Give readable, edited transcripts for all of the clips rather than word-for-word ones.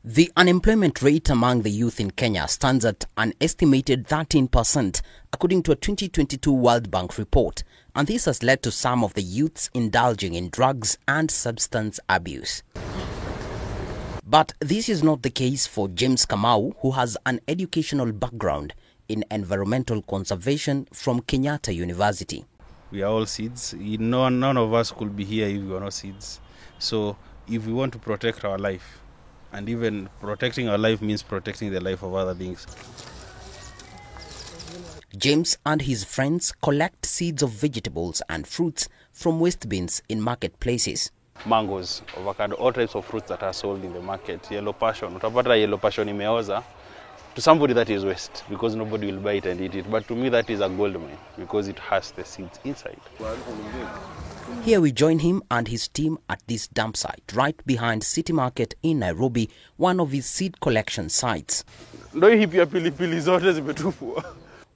The unemployment rate among the youth in Kenya stands at an estimated 13%, according to a 2022 World Bank report, and this has led to some of the youths indulging in drugs and substance abuse. But this is not the case for James Kamau, who has an educational background in environmental conservation from Kenyatta University. We are all seeds. None of us could be here if we were not seeds. So if we want to protect our life, and even protecting our life means protecting the life of other beings. James and his friends collect seeds of vegetables and fruits from waste bins in marketplaces. Mangoes, avocado, all types of fruits that are sold in the market. Yellow passion, utapata yellow passion imeoza. To somebody that is waste because nobody will buy it and eat it. But to me that is a gold mine because it has the seeds inside. Here we join him and his team at this dump site right behind City Market in Nairobi, one of his seed collection sites.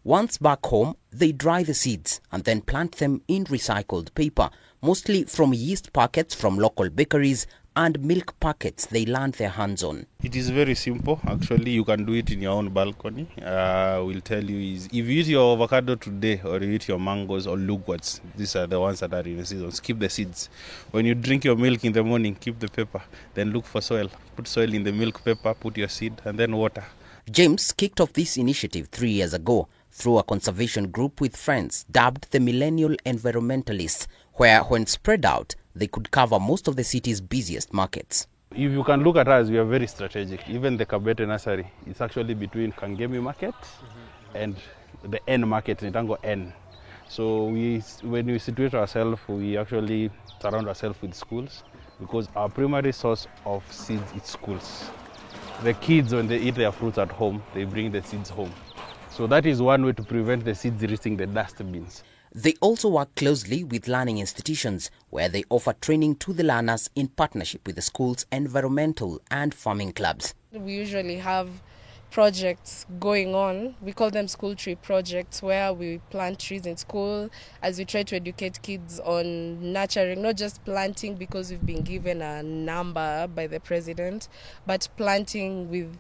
Once back home, they dry the seeds and then plant them in recycled paper, mostly from yeast packets from local bakeries and milk packets they land their hands on. It is very simple. Actually, you can do it in your own balcony. We'll tell you is if you eat your avocado today or you eat your mangoes or lugwarts, these are the ones that are in the season. Keep the seeds. When you drink your milk in the morning, keep the paper. Then look for soil. Put soil in the milk paper, put your seed, and then water. James kicked off this initiative 3 years ago through a conservation group with friends dubbed the Millennial Environmentalists, where when spread out, they could cover most of the city's busiest markets. If you can look at us, we are very strategic. Even the Kabete nursery, it's actually between Kangemi market and the N market, Nitango N. So when we situate ourselves, we actually surround ourselves with schools because our primary source of seeds is schools. The kids, when they eat their fruits at home, they bring the seeds home. So that is one way to prevent the seeds reaching the dustbins. They also work closely with learning institutions where they offer training to the learners in partnership with the school's environmental and farming clubs. We usually have projects going on. We call them school tree projects where we plant trees in school as we try to educate kids on nurturing, not just planting because we've been given a number by the president, but planting with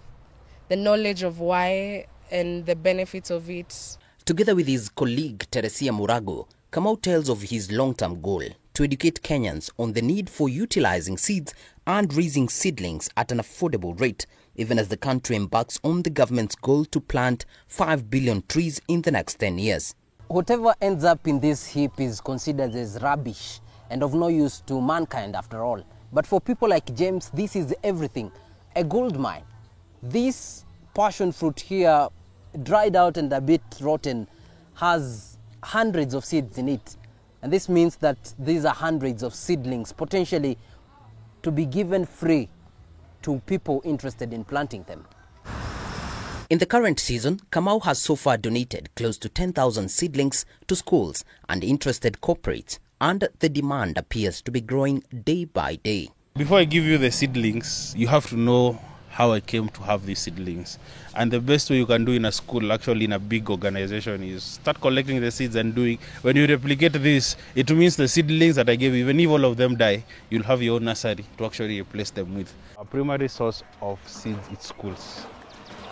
the knowledge of why and the benefits of it. Together with his colleague Teresia Murago, Kamau tells of his long-term goal to educate Kenyans on the need for utilizing seeds and raising seedlings at an affordable rate, even as the country embarks on the government's goal to plant 5 billion trees in the next 10 years. Whatever ends up in this heap is considered as rubbish and of no use to mankind after all. But for people like James, this is everything, a gold mine. This passion fruit here, dried out and a bit rotten, has hundreds of seeds in it. And this means that these are hundreds of seedlings potentially to be given free to people interested in planting them. In the current season, Kamau has so far donated close to 10,000 seedlings to schools and interested corporates, and the demand appears to be growing day by day. Before I give you the seedlings, you have to know how I came to have these seedlings. And the best way you can do in a school, actually in a big organization, is start collecting the seeds and doing. When you replicate this, it means the seedlings that I gave, even if all of them die, you'll have your own nursery to actually replace them with. Our primary source of seeds is schools.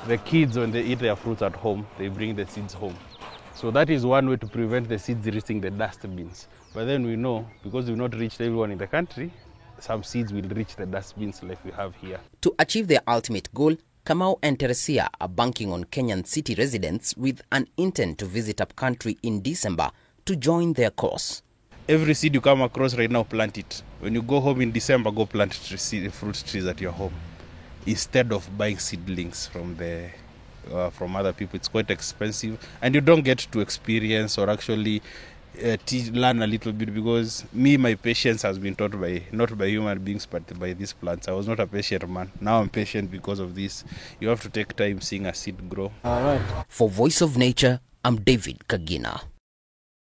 The kids, when they eat their fruits at home, they bring the seeds home. So that is one way to prevent the seeds reaching the dustbins. But then we know, because we've not reached everyone in the country, some seeds will reach the dustbins like we have here. To achieve their ultimate goal, Kamau and Teresia are banking on Kenyan city residents with an intent to visit upcountry in December to join their cause. Every seed you come across right now, plant it. When you go home in December, go plant fruit trees at your home. Instead of buying seedlings from other people, it's quite expensive. And you don't get to experience or actually learn a little bit, because my patience has been taught not by human beings but by these plants. I was not a patient man. Now I'm patient because of this. You have to take time seeing a seed grow. For Voice of Nature, I'm David Kagina.